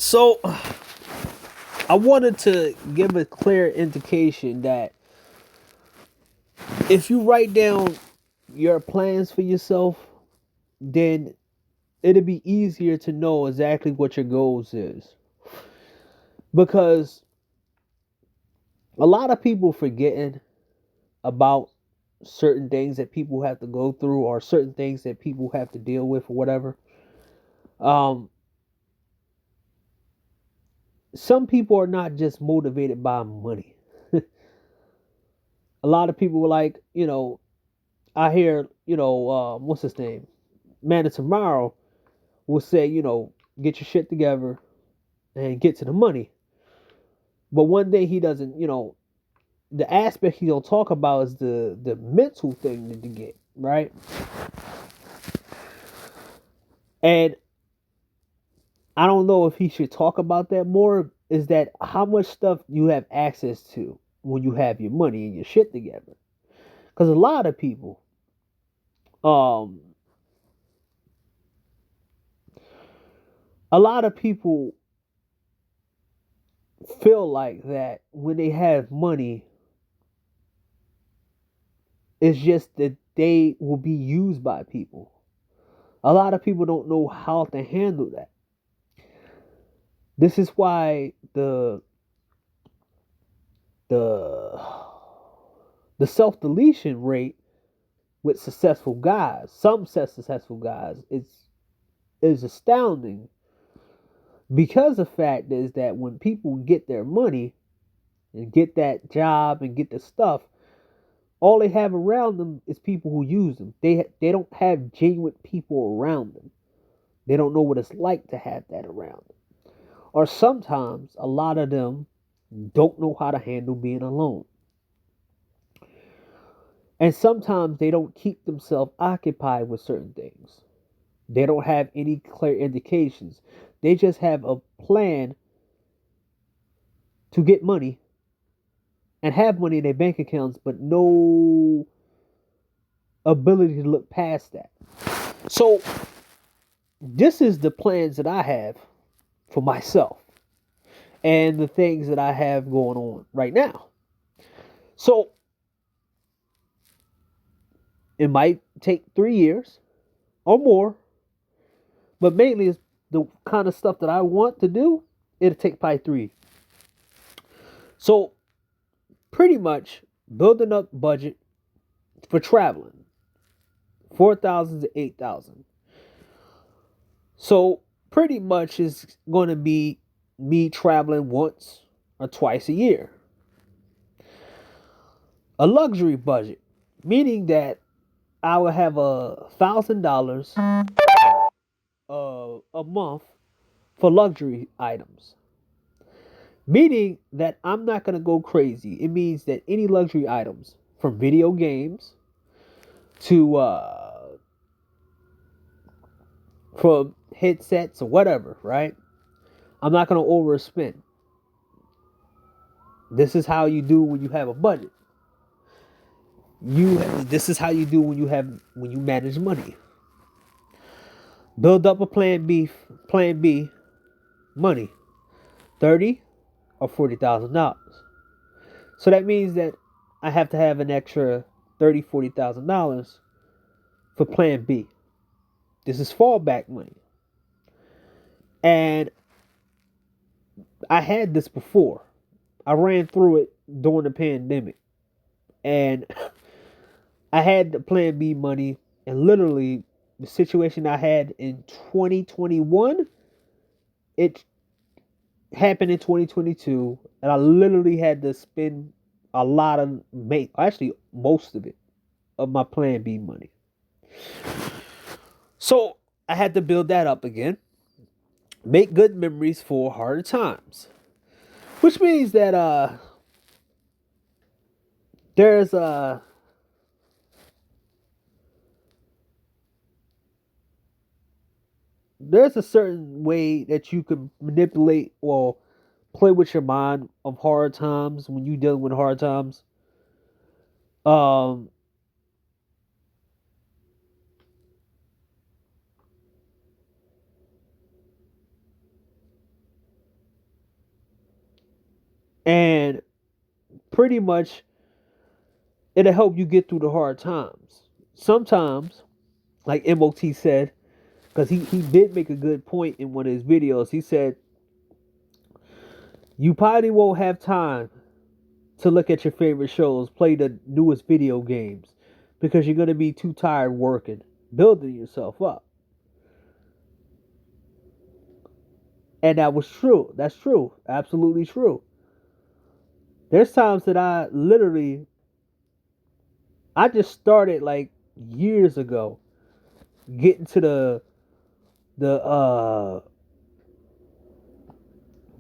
So I wanted to give a clear indication that if you write down your plans for yourself, then it'll be easier to know exactly what your goals is. Because a lot of people forgetting about certain things that people have to go through or certain things that people have to deal with or whatever. Um, some people are not just motivated by money. A lot of people were like, I hear, what's his name? Man of Tomorrow will say, get your shit together and get to the money. But one day he doesn't, the aspect he don't talk about is the mental thing that you get, right? And I don't know if he should talk about that more. Is that how much stuff you have access to when you have your money and your shit together? Because um, a lot of people feel like that when they have money, it's just that they will be used by people. A lot of people don't know how to handle that. This is why the the self deletion rate with successful guys, some successful guys, is astounding because the fact is that when people get their money and get that job and get the stuff, all they have around them is people who use them. They don't have genuine people around them. They don't know what it's like to have that around them. Or sometimes a lot of them don't know how to handle being alone. And sometimes they don't keep themselves occupied with certain things. They don't have any clear indications. They just have a plan to get money and have money in their bank accounts, but no ability to look past that. So, this is the plans that I have for myself and the things that I have going on right now. So, it might take 3 years or more, but mainly it's the kind of stuff that I want to do. It'll take probably three. So, pretty much building up budget for traveling, 4,000 to 8,000. So, pretty much is going to be me traveling once or twice a year. A luxury budget, meaning that I will have $1,000 a month for luxury items. Meaning that I'm not gonna go crazy. It means that any luxury items, from video games to from headsets or whatever, right? I'm not gonna overspend. This is how you do when you have a budget. This is how you do when you manage money. Build up a plan B money, 30 or $40,000. So that means that I have to have an extra $30,000 for plan B. This is fallback money. And I had this before. I ran through it during the pandemic. And I had the plan B money, and literally the situation I had in 2021, it happened in 2022, and I literally had to spend a lot of actually most of my plan B money. So I had to build that up again. Make good memories for harder times. Which means that there's there's a certain way that you can manipulate or play with your mind of hard times when you dealing with hard times. Um, And pretty much it'll help you get through the hard times. Sometimes, like MOT said, because he did make a good point in one of his videos. He said, you probably won't have time to look at your favorite shows, play the newest video games, because you're going to be too tired working, building yourself up. And that was true. That's true. Absolutely true. There's times that I just started like years ago getting to the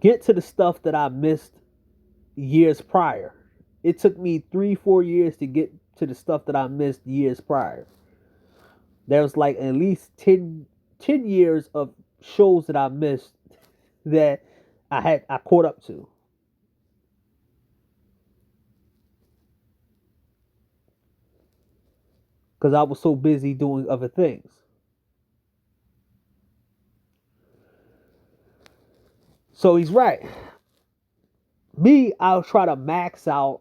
get to the stuff that I missed years prior. It took me 3, 4 years to get to the stuff that I missed years prior. There was like at least 10 years of shows that I missed that I caught up to. Because I was so busy doing other things. So he's right. Me, I'll try to max out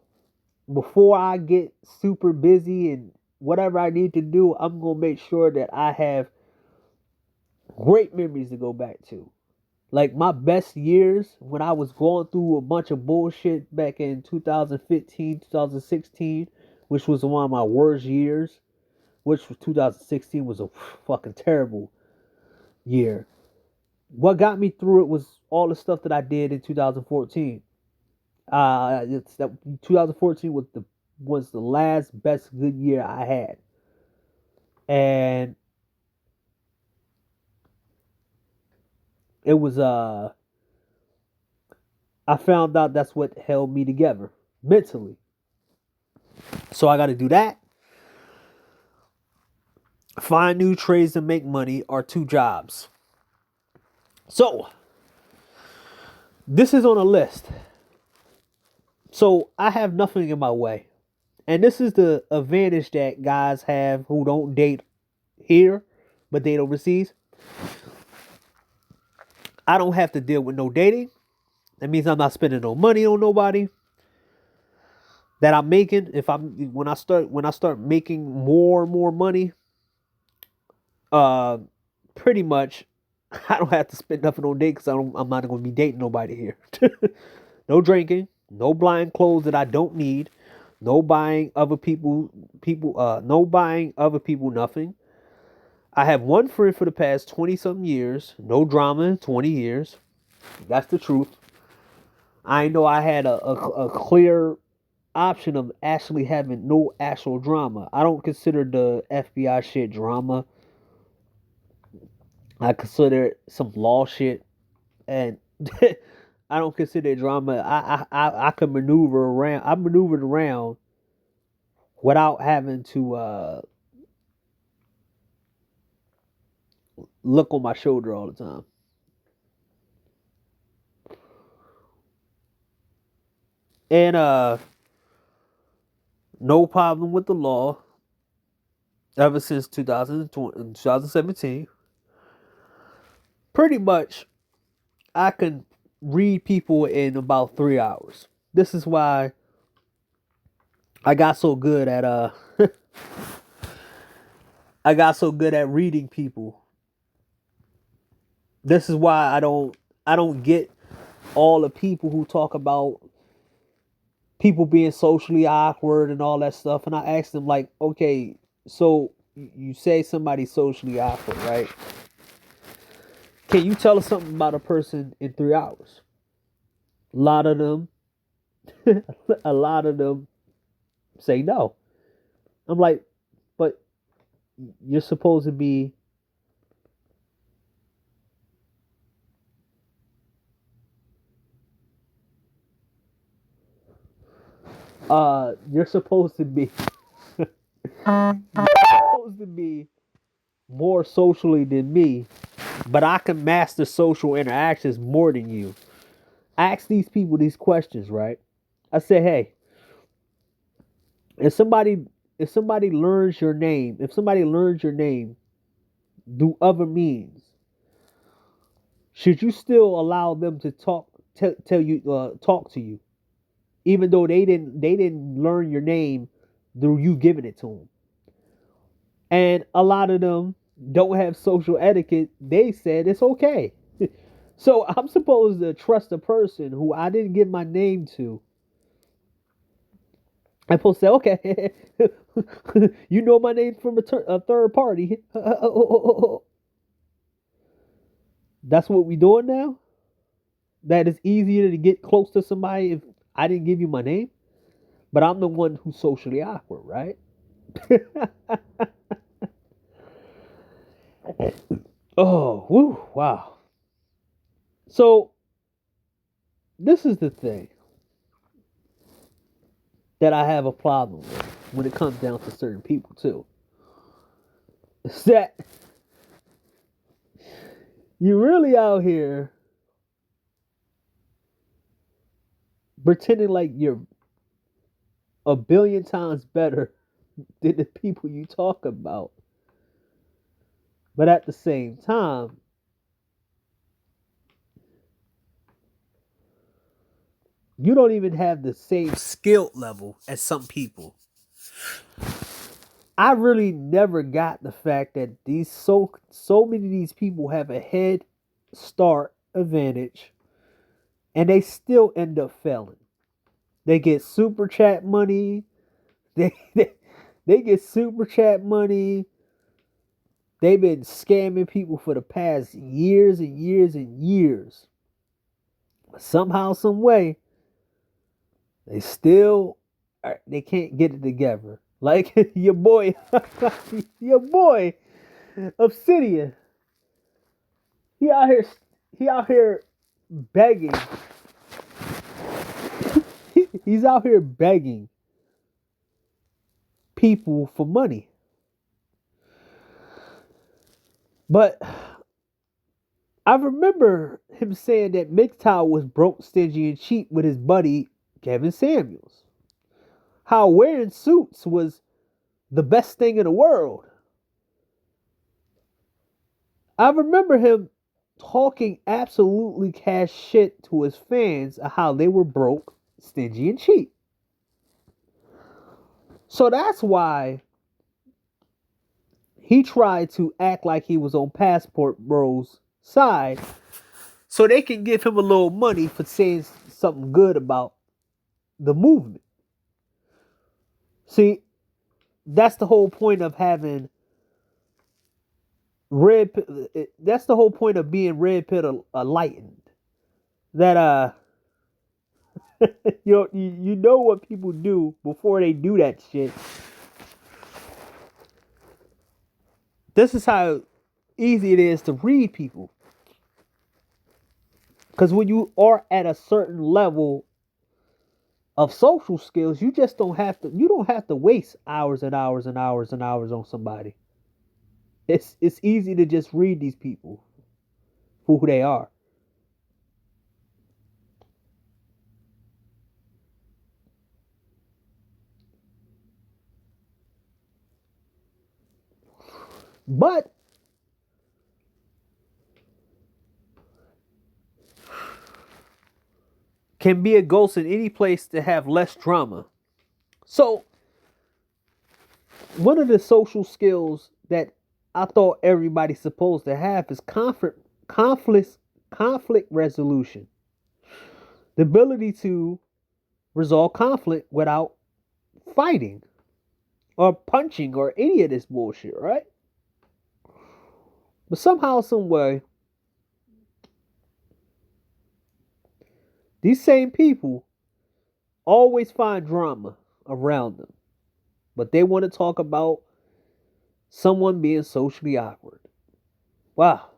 before I get super busy and whatever I need to do. I'm gonna make sure that I have great memories to go back to. Like my best years when I was going through a bunch of bullshit back in 2015, 2016, which was one of my worst years, which was 2016 was a fucking terrible year. What got me through it was all the stuff that I did in 2014. It's that 2014 was the last best good year I had, and it was I found out that's what held me together mentally. So I got to do that. Find new trades to make money or two jobs. So this is on a list. So I have nothing in my way. And this is the advantage that guys have who don't date here but date overseas. I don't have to deal with no dating. That means I'm not spending no money on nobody. That I'm making, if I'm when I start making more and more money, uh pretty much I don't have to spend nothing on date because I'm not going to be dating nobody here. No drinking, no buying clothes that I don't need, no buying other no buying other people nothing. I have one friend for the past 20 something years, no drama in 20 years. That's the truth. I know I had a clear option of actually having no actual drama. I don't consider the FBI shit drama. I consider it some law shit, and I don't consider it drama. I can maneuver around. I maneuvered around without having to look on my shoulder all the time. And no problem with the law ever since 2017. Pretty much, I can read people in about 3 hours. This is why I got so good at I got so good at reading people. This is why I don't get all the people who talk about people being socially awkward and all that stuff. And I ask them like, okay, so you say somebody's socially awkward, right? Can you tell us something about a person in 3 hours? A lot of them, a lot of them say no. I'm like, but you're supposed to be you're supposed to be supposed to be more socially than me, but I can master social interactions more than you. Ask these people these questions, right? I say, hey, if somebody if somebody learns your name, if somebody learns your name through other means, should you still allow them to talk to you? even though they didn't learn your name through you giving it to them. And a lot of them don't have social etiquette. They said it's okay. So I'm supposed to trust a person who I didn't give my name to. I'm supposed to say, okay, you know my name from a third party. That's what we doing now? That it's easier to get close to somebody if I didn't give you my name? But I'm the one who's socially awkward, right? Oh, woo, wow. So this is the thing that I have a problem with when it comes down to certain people too. Is that you really out here pretending like you're a billion times better than the people you talk about. But at the same time, you don't even have the same skill level as some people. I really never got the fact that these so many of these people have a head start advantage and they still end up failing. They get super chat money. They get super chat money. They've been scamming people for the past years and years and years. Somehow, some way, they still they can't get it together. Like your boy, your boy, Obsidian. He out here, he out here begging. He's out here begging people for money. But I remember him saying that MGTOW was broke, stingy, and cheap with his buddy Kevin Samuels. How wearing suits was the best thing in the world. I remember him talking absolutely cash shit to his fans of how they were broke, stingy, and cheap. So that's why he tried to act like he was on Passport Bros' side so they can give him a little money for saying something good about the movement. See, that's the whole point of having red. That's the whole point of being red pill enlightened. That you know what people do before they do that shit. This is how easy it is to read people. Because when you are at a certain level of social skills, you just don't have to. You don't have to waste hours and hours and hours and hours on somebody. It's easy to just read these people for who they are. But can be a ghost in any place to have less drama. So one of the social skills that I thought everybody's supposed to have is conflict resolution. The ability to resolve conflict without fighting or punching or any of this bullshit, right? But somehow, some way, these same people always find drama around them. But they want to talk about someone being socially awkward. Wow.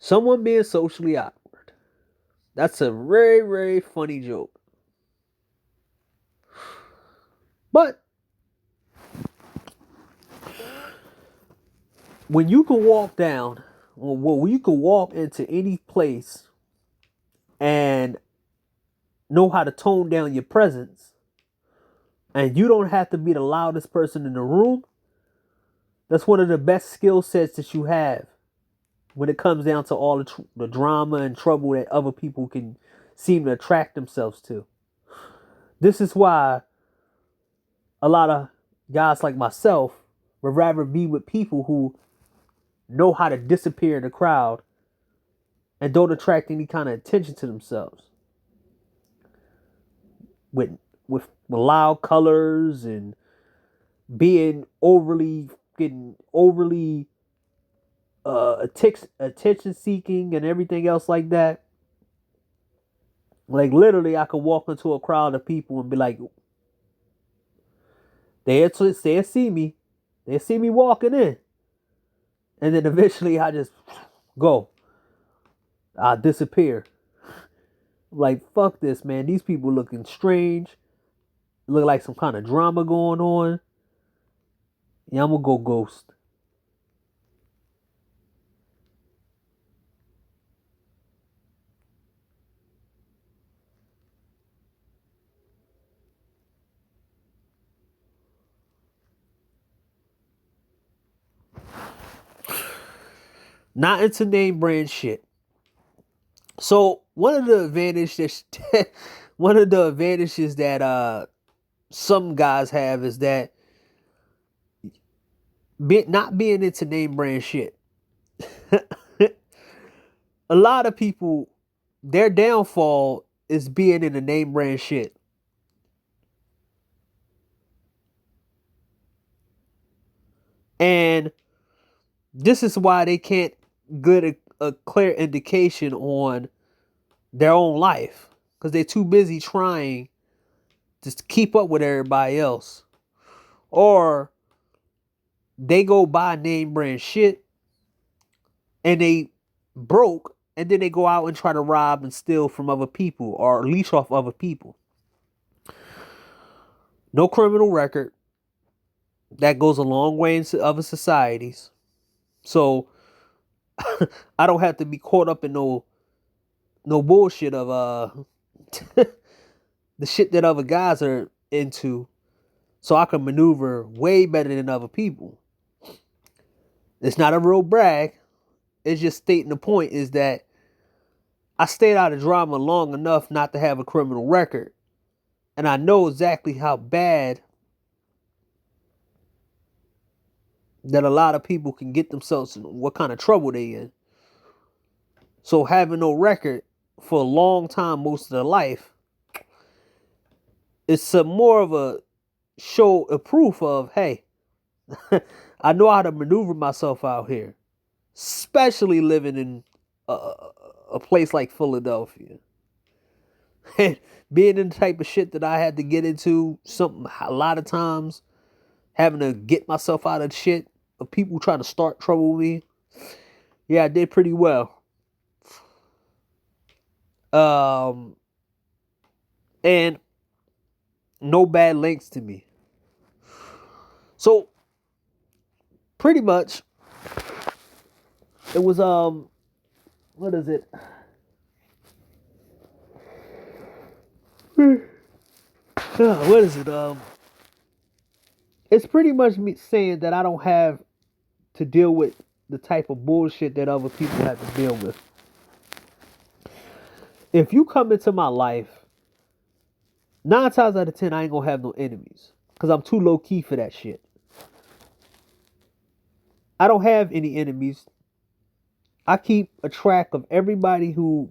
Someone being socially awkward. That's a very, very funny joke. But when you can walk down, or when you can walk into any place and know how to tone down your presence, and you don't have to be the loudest person in the room, That's one of the best skill sets that you have when it comes down to all the drama and trouble that other people can seem to attract themselves to. This is why a lot of guys like myself would rather be with people who know how to disappear in the crowd and don't attract any kind of attention to themselves with loud colors and being getting overly attention seeking and everything else like that. Like literally, I could walk into a crowd of people and be like, they'll see me walking in, and then eventually I just go, I disappear. Like fuck this, man. These people looking strange. Look like some kind of drama going on. Yeah, I'm gonna go ghost. Not into name brand shit. So one of the advantages that some guys have is that not being into name brand shit. A lot of people, their downfall is being in the name brand shit. And this is why they can't get a clear indication on their own life because they're too busy trying just to keep up with everybody else. Or they go buy name brand shit and they broke and then they go out and try to rob and steal from other people or leech off other people. No criminal record. That goes a long way into other societies. So I don't have to be caught up in no bullshit of the shit that other guys are into, so I can maneuver way better than other people. It's not a real brag. It's just stating the point is that I stayed out of drama long enough not to have a criminal record. And I know exactly how bad that a lot of people can get themselves in, what kind of trouble they in. So having no record for a long time, most of their life, it's a more of a show, a proof of, hey, I know how to maneuver myself out here, especially living in a place like Philadelphia. And being in the type of shit that I had to get into, something a lot of times, having to get myself out of shit of people trying to start trouble with me. Yeah, I did pretty well. And no bad links to me. So pretty much it was what is it? What is it? It's pretty much me saying that I don't have to deal with the type of bullshit that other people have to deal with. If you come into my life, 9 times out of 10, I ain't gonna have no enemies. Cause I'm too low key for that shit. I don't have any enemies. I keep a track of everybody who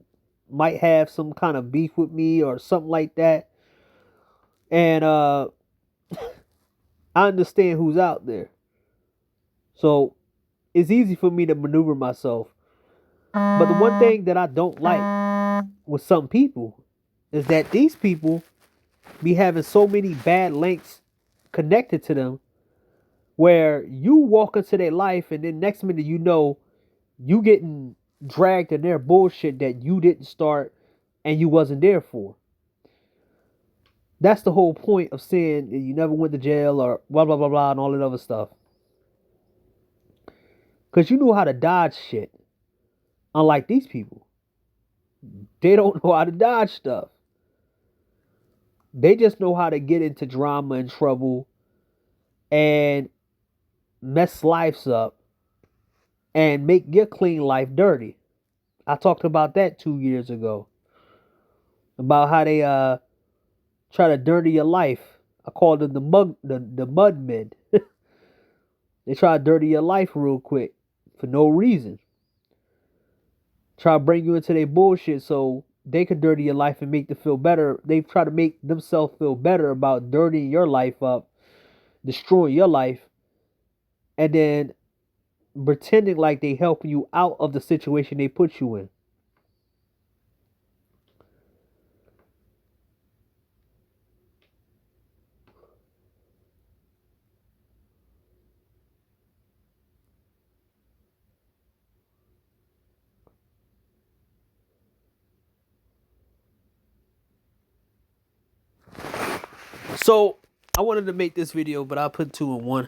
might have some kind of beef with me or something like that. And I understand who's out there. So it's easy for me to maneuver myself. But the one thing that I don't like with some people is that these people be having so many bad links connected to them where you walk into their life and then next minute you know you getting dragged in their bullshit that you didn't start and you wasn't there for. That's the whole point of saying you never went to jail or blah blah blah blah and all that other stuff. Cause you know how to dodge shit. Unlike these people. They don't know how to dodge stuff. They just know how to get into drama and trouble. And mess lives up and make your clean life dirty. I talked about that 2 years ago. About how they try to dirty your life. I called them the mud men. They try to dirty your life real quick for no reason. Try to bring you into their bullshit so they could dirty your life and make them feel better. They try to make themselves feel better about dirtying your life up, destroying your life, and then pretending like they helping you out of the situation they put you in. So I wanted to make this video, but I put two in one.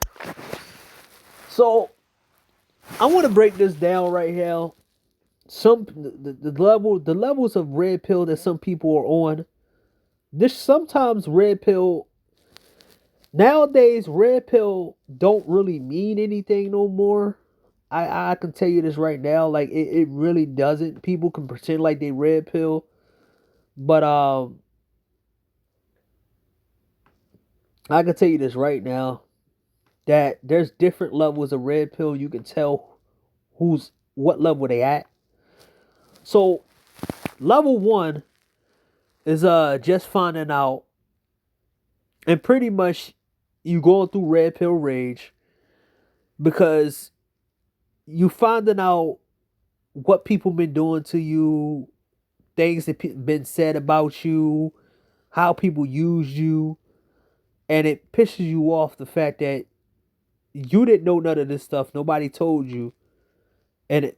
So I want to break this down right here. The levels of red pill that some people are on. This sometimes red pill nowadays red pill don't really mean anything no more. I can tell you this right now, like it really doesn't. People can pretend like they red pill, but I can tell you this right now that there's different levels of red pill. You can tell who's what level they at. So level one is just finding out, and pretty much you going through red pill rage because you finding out what people been doing to you, things that been said about you, how people use you, and it pisses you off the fact that you didn't know none of this stuff. Nobody told you, and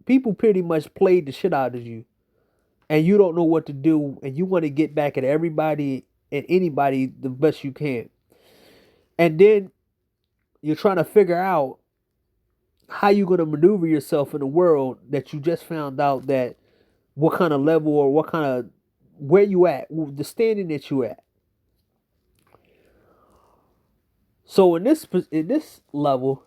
people pretty much played the shit out of you, and you don't know what to do, and you want to get back at everybody and anybody the best you can, and then you're trying to figure out how you're going to maneuver yourself in a world that you just found out that what kind of level or what kind of where you at, the standing that you at. So in this level,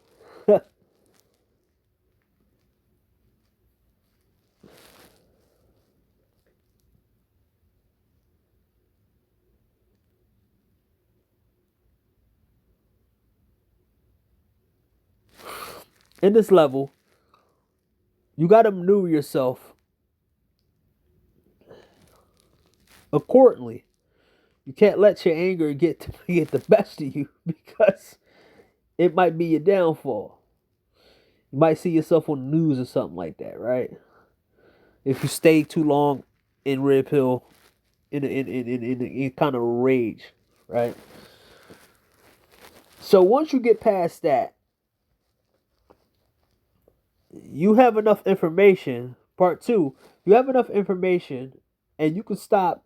in this level, you got to maneuver yourself accordingly. You can't let your anger get the best of you because it might be your downfall. You might see yourself on the news or something like that, right? If you stay too long in red pill, in kind of rage, right? So once you get past that, you have enough information. Part two, you have enough information, and you can stop,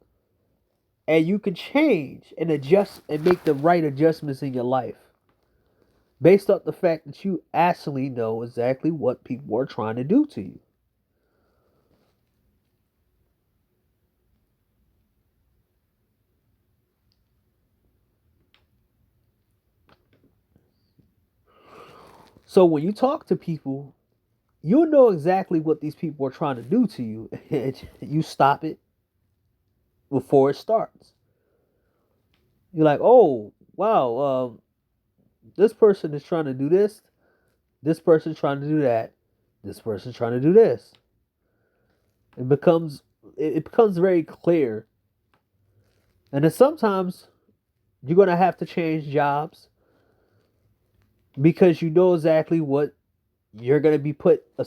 and you can change and adjust and make the right adjustments in your life based off the fact that you actually know exactly what people are trying to do to you. So when you talk to people, you know exactly what these people are trying to do to you. You stop it before it starts. You're like, oh wow, this person is trying to do this. This person's trying to do that. This person's trying to do this. It becomes it becomes very clear. And then sometimes you're gonna have to change jobs because you know exactly what you're gonna be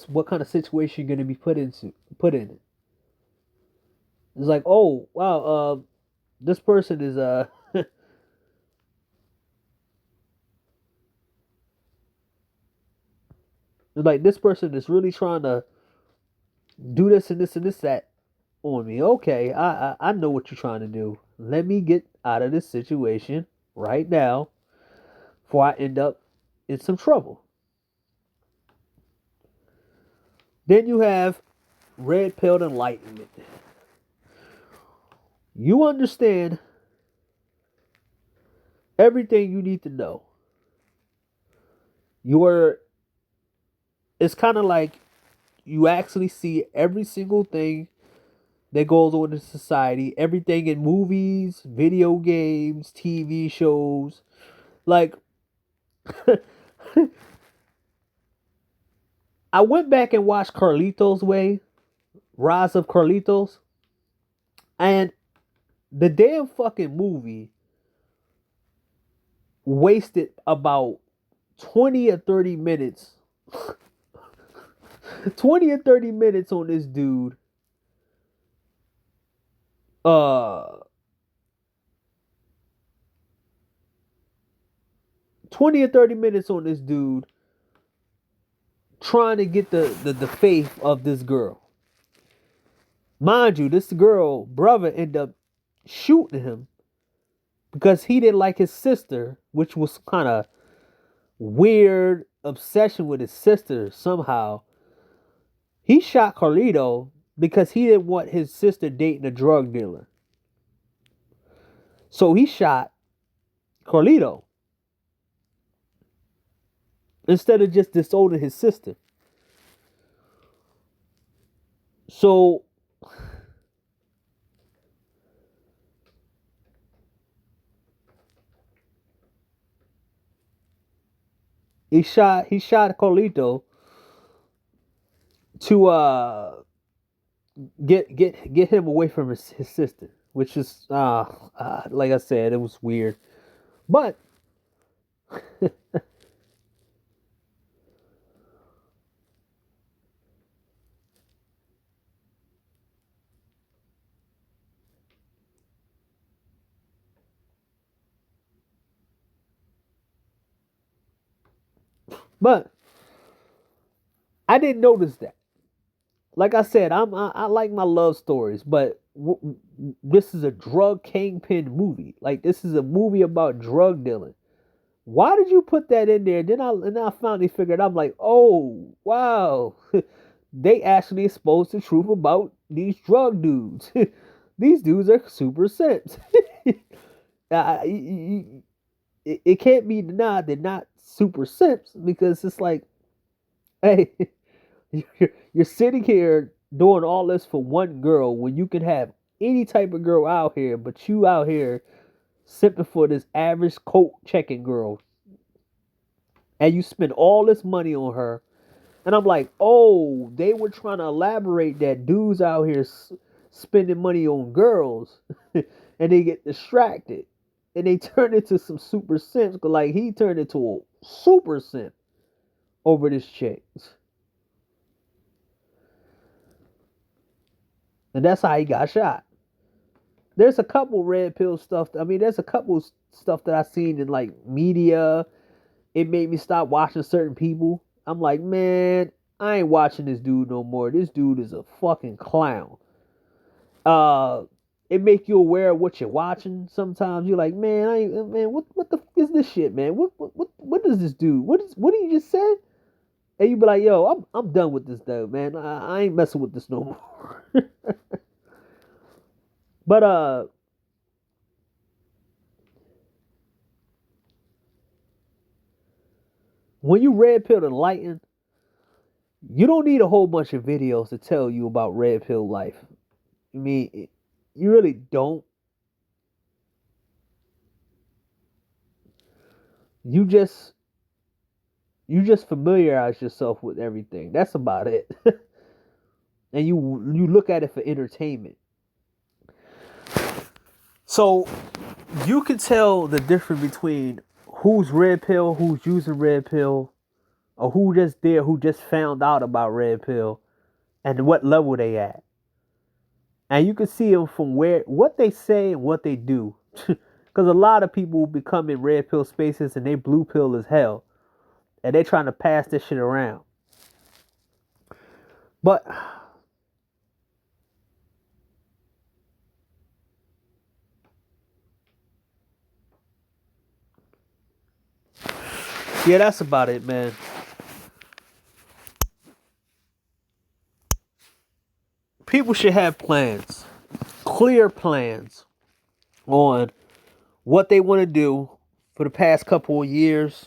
what kind of situation you're gonna be put in it. It's like, oh wow, this person is like this person is really trying to do this and this and this that on me. Okay, I know what you're trying to do. Let me get out of this situation right now before I end up in some trouble. Then you have red pill enlightenment. You understand everything you need to know. you're it's kind of like you actually see every single thing that goes on in society, everything in movies, video games, TV shows. Like I went back and watched Carlitos Way, Rise of Carlitos, and the damn fucking movie wasted about 20 or 30 minutes 20 or 30 minutes on this dude uh 20 or 30 minutes on this dude trying to get the faith of this girl. Mind you, this girl brother ended up shooting him because he didn't like his sister, which was kind of weird obsession with his sister somehow. He shot Carlito because he didn't want his sister dating a drug dealer. So he shot Carlito instead of just disowning his sister. So he shot Carlito to get him away from his sister, which is like I said, it was weird. But but I didn't notice that. Like I said, I like my love stories, but this is a drug kingpin movie. Like this is a movie about drug dealing. Why did you put that in there? Then I finally figured. I'm like, oh wow, they actually exposed the truth about these drug dudes. These dudes are super simps. It can't be denied they're not super simps because it's like, hey, you're sitting here doing all this for one girl when you can have any type of girl out here, but you out here simping for this average coat checking girl, and you spend all this money on her. And I'm like, oh, they were trying to elaborate that dudes out here spending money on girls, and they get distracted, and they turn into some super simps. Like he turned into a super simp over this chick. And that's how he got shot. There's a couple red pill stuff. I mean, there's a couple stuff that I seen in like media. It made me stop watching certain people. I'm like, man, I ain't watching this dude no more. This dude is a fucking clown. Uh, it make you aware of what you're watching. Sometimes you're like, man, what the f- is this shit, man? What does this do? What did you just say? And you be like, yo, I'm done with this dude, man. I ain't messing with this no more. But when you red pill enlighten, you don't need a whole bunch of videos to tell you about red pill life. I mean, you really don't. You just you just familiarize yourself with everything. That's about it. And you look at it for entertainment. So you can tell the difference between who's red pill, who's using red pill, or who just found out about red pill, and what level they at. And you can see them from what they say and what they do. Because a lot of people become in red pill spaces and they blue pill as hell, and they trying to pass this shit around. But yeah, that's about it, man. People should have plans, clear plans on what they want to do for the past couple of years,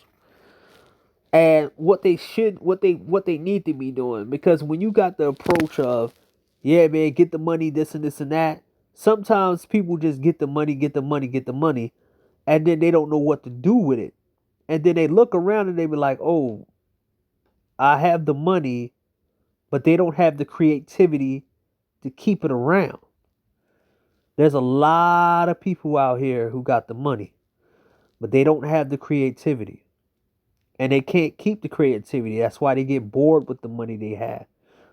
and what they need to be doing. Because when you got the approach of, yeah, man, get the money, this and this and that, sometimes people just get the money, get the money, get the money, and then they don't know what to do with it. And then they look around and they be like, oh, I have the money, but they don't have the creativity to keep it around. There's a lot of people out here who got the money, but they don't have the creativity. And they can't keep the creativity. That's why they get bored with the money they have.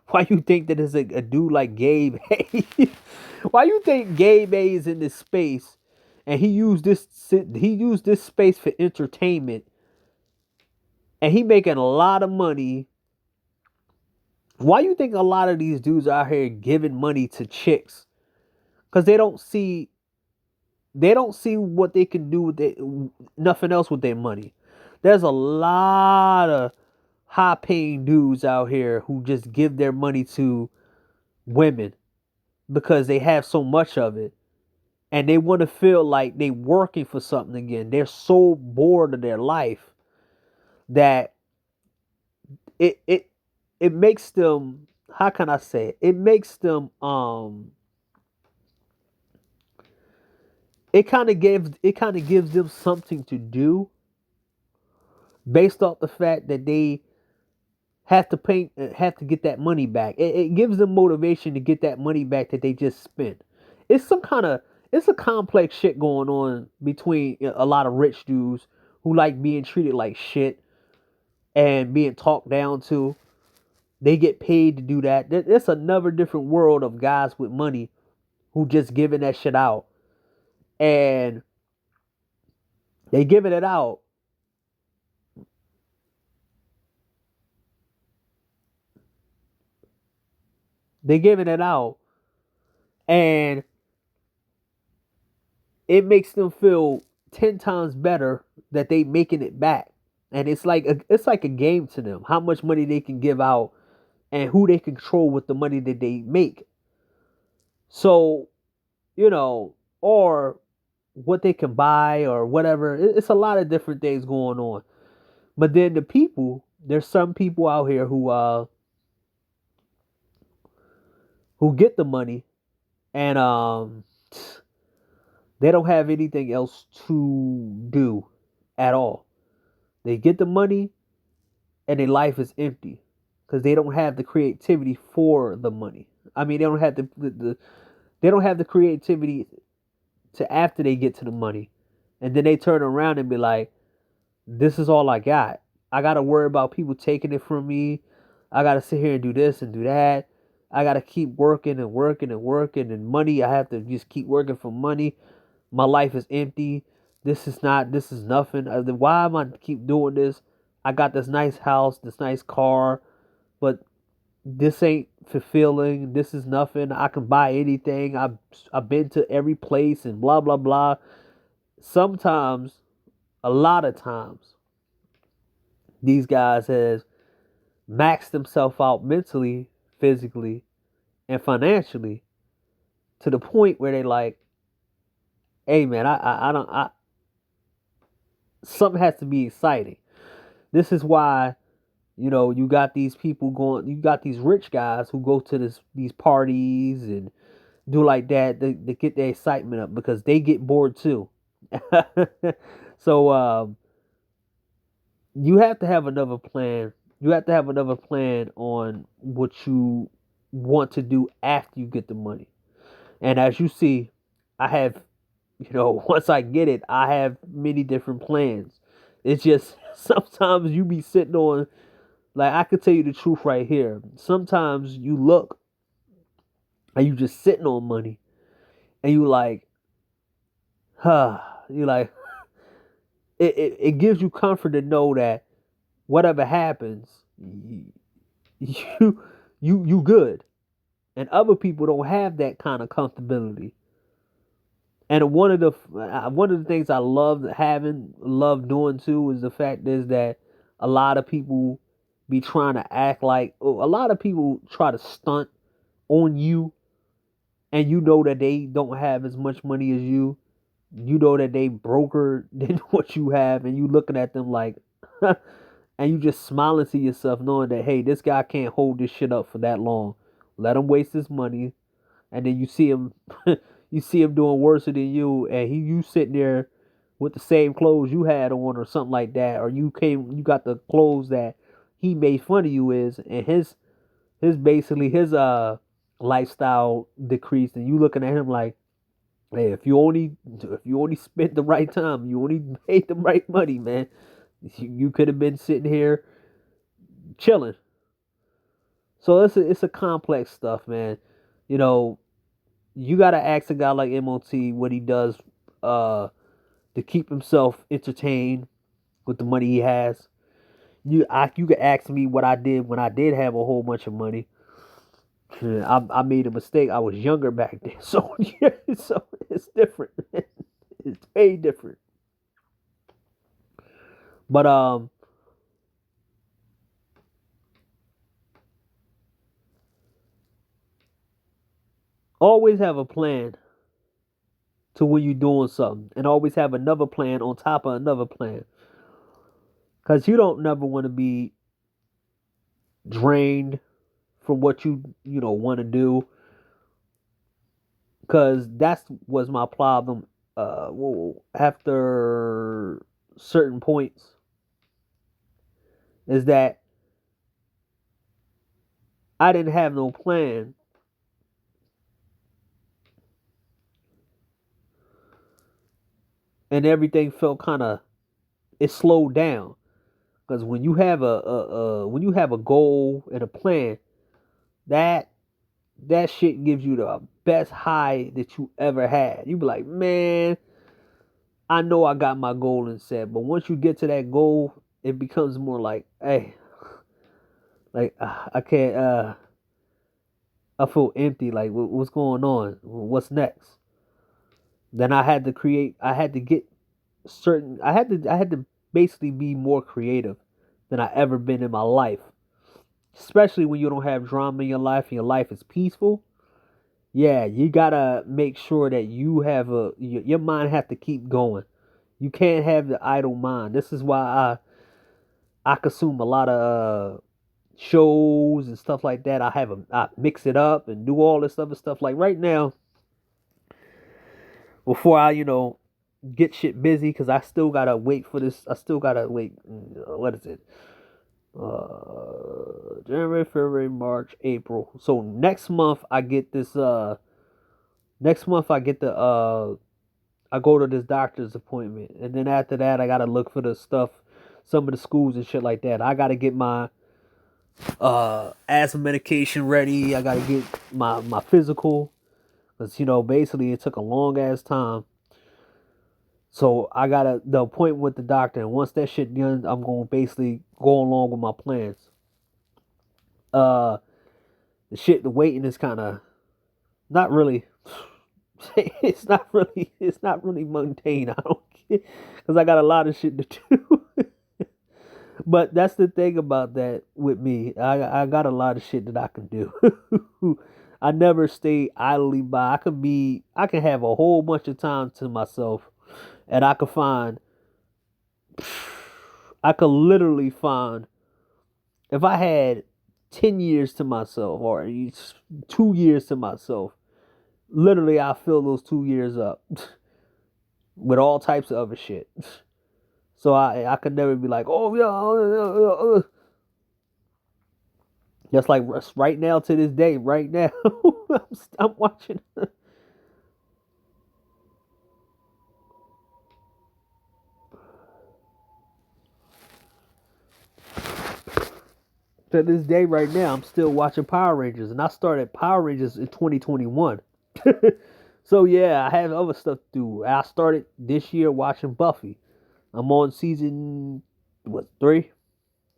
Why you think that there's a dude like Gabe Hayes? Why you think Gabe Hayes is in this space and he used this space for entertainment and he making a lot of money? Why you think a lot of these dudes out here giving money to chicks? Because they don't see what they can do with it, nothing else with their money. There's a lot of high paying dudes out here who just give their money to women because they have so much of it and they want to feel like they working for something again. They're so bored of their life that it it it makes them, how can I say it? It kind of gives them something to do based off the fact that they have to get that money back. It gives them motivation to get that money back that they just spent. It's some kind of it's a complex shit going on between a lot of rich dudes who like being treated like shit and being talked down to. They get paid to do that. It's another different world of guys with money who just giving that shit out, and they giving it out. They giving it out, and it makes them feel 10 times better that they making it back. And it's like a game to them. How much money they can give out and who they control with the money that they make. So or what they can buy or whatever. It's a lot of different things going on. But then there's some people out here who get the money and they don't have anything else to do at all. They get the money and their life is empty because they don't have the creativity for the money. I mean, they don't have the creativity to after they get to the money, and then they turn around and be like, "This is all I got. I gotta worry about people taking it from me. I gotta sit here and do this and do that. I gotta keep working and working and working and money. I have to just keep working for money. My life is empty. This is nothing. Why am I keep doing this? I got this nice house, this nice car, but this ain't fulfilling. This is nothing. I can buy anything. I've been to every place and blah blah blah. Sometimes, a lot of times, these guys has maxed themselves out mentally, physically, and financially to the point where they like, hey man, I don't I something has to be exciting. This is why you got these people going. You got these rich guys who go to these parties and do like that. They get their excitement up because they get bored too. So you have to have another plan. You have to have another plan on what you want to do after you get the money. And as you see, I have, once I get it, I have many different plans. It's just sometimes you be sitting on, like, I could tell you the truth right here. Sometimes you look and you just sitting on money and you like, huh, you like, it gives you comfort to know that whatever happens, you you good. And other people don't have that kind of comfortability. And one of the things I love doing too, is the fact is that a lot of people be trying to act like, a lot of people try to stunt on you, and you know that they don't have as much money as you. You know that they broker than what you have, and you looking at them like, and you just smiling to yourself knowing that, hey, this guy can't hold this shit up for that long. Let him waste his money, and then you see him, you see him doing worse than you, and you sitting there with the same clothes you had on or something like that, or you got the clothes that he made fun of you is, and his basically his lifestyle decreased, and you looking at him like, hey, if you only spent the right time, you only paid the right money, man, you could have been sitting here chilling. So it's a complex stuff, man. You know, you gotta ask a guy like MOT what he does uh to keep himself entertained with the money he has. You could ask me what I did when I did have a whole bunch of money. I made a mistake. I was younger back then, so yeah, so it's different. It's way different. But always have a plan to when you're doing something, and always have another plan on top of another plan, because you don't never want to be drained from what you want to do, because that's was my problem. After certain points, is that I didn't have no plan, and everything felt kind of it slowed down. Because when you have a goal and a plan, that that shit gives you the best high that you ever had. You be like, man, I know I got my goal and set, but once you get to that goal, it becomes more like, hey, like I can't. I feel empty. Like what's going on? What's next? Then I had to create. I had to get certain. I had to basically be more creative than I ever been in my life. Especially when you don't have drama in your life and your life is peaceful. Yeah, you gotta make sure that you have your mind have to keep going. You can't have the idle mind. This is why I consume a lot of shows and stuff like that. I mix it up and do all this other stuff. Like right now, before I get shit busy, because I still gotta wait for this. I still gotta wait. What is it? January, February, March, April. So next month I get this. Next month I get the. I go to this doctor's appointment, and then after that I gotta look for the stuff, some of the schools and shit like that. I gotta get my asthma medication ready. I gotta get my physical, because basically it took a long ass time. So I got the appointment with the doctor, and once that shit done, I'm gonna basically go along with my plans. Uh, the waiting is kind of not really. It's not really mundane. I don't because I got a lot of shit to do. But that's the thing about that with me. I got a lot of shit that I can do. I never stay idly by. I can have a whole bunch of time to myself, and I could literally find, if I had 10 years to myself or 2 years to myself, literally I fill those 2 years up with all types of other shit. So I could never be like, oh yeah, just like right now to this day, right now, I'm watching. To this day, right now, I'm still watching Power Rangers, and I started Power Rangers in 2021. So yeah, I have other stuff to do. I started this year watching Buffy. I'm on season what 3?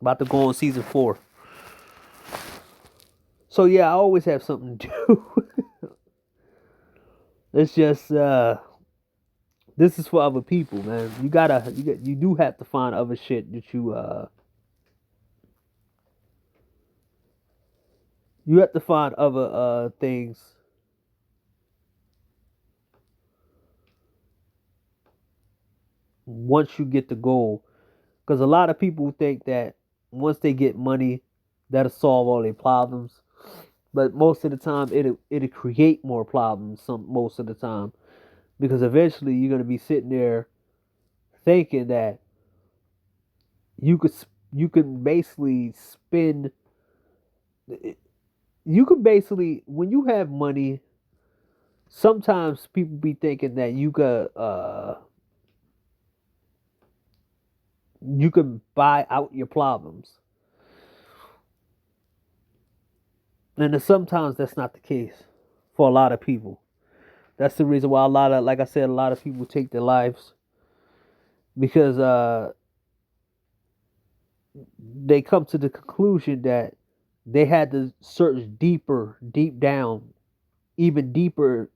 About to go on season 4. So yeah, I always have something to do. It's just this is for other people, man. You do have to find other shit that you have to find other things once you get the goal. Because a lot of people think that once they get money, that'll solve all their problems. But most of the time, it'll create more problems. Most of the time, because eventually you're gonna be sitting there thinking that you could you can basically spend you could basically when you have money. Sometimes people be thinking that you can buy out your problems, and then sometimes that's not the case for a lot of people. That's the reason why like I said, a lot of people take their lives because they come to the conclusion that they had to search deep down, even deeper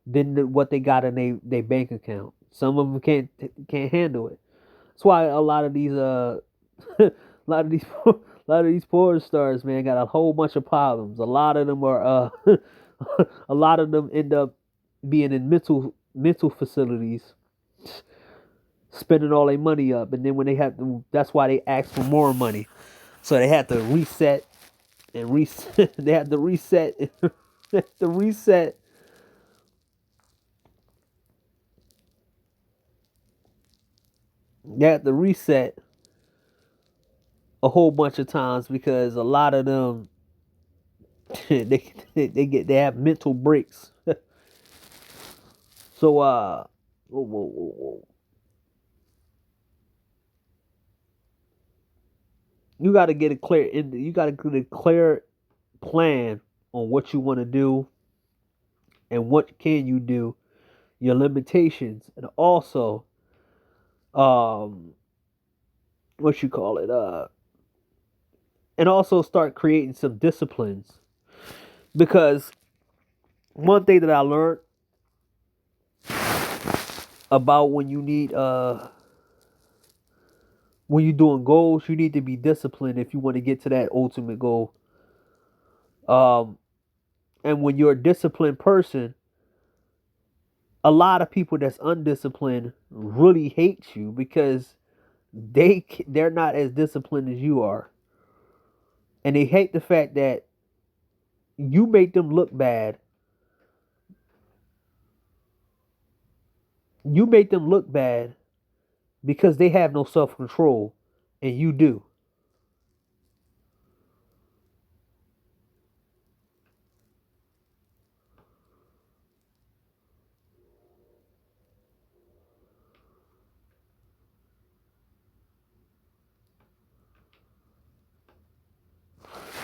than what they got in their bank account. Some of them can't handle it. That's why a lot of these a lot of these a lot of these porn stars, man, got a whole bunch of problems. A lot of them are a lot of them end up being in mental facilities, spending all their money up, and then when they have to, that's why they ask for more money. So they had to reset and reset. They had to reset. They had to reset. They had to reset a whole bunch of times because a lot of them they have mental breaks. So whoa, whoa, whoa, whoa. You got to get a clear you got to get a clear plan on what you want to do and what can you do, your limitations, and also um what you call it and also start creating some disciplines because one thing that I learned about when you're doing goals, you need to be disciplined if you want to get to that ultimate goal. Um, and when you're a disciplined person, a lot of people that's undisciplined really hate you because they're not as disciplined as you are, and they hate the fact that you make them look bad. You make them look bad because they have no self control, and you do.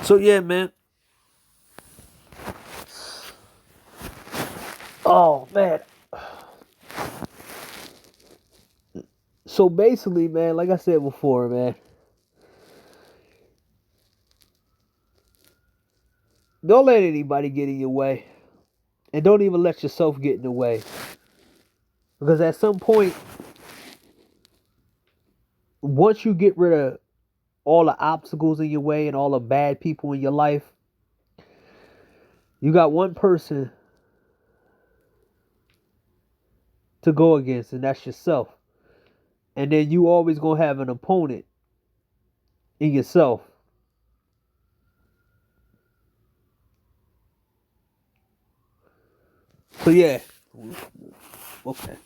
So yeah, man. Oh man. So basically, man, like I said before, man, don't let anybody get in your way. And don't even let yourself get in the way. Because at some point, once you get rid of all the obstacles in your way and all the bad people in your life, you got one person to go against, and that's yourself. And then you always gonna have an opponent in yourself. So yeah. Okay.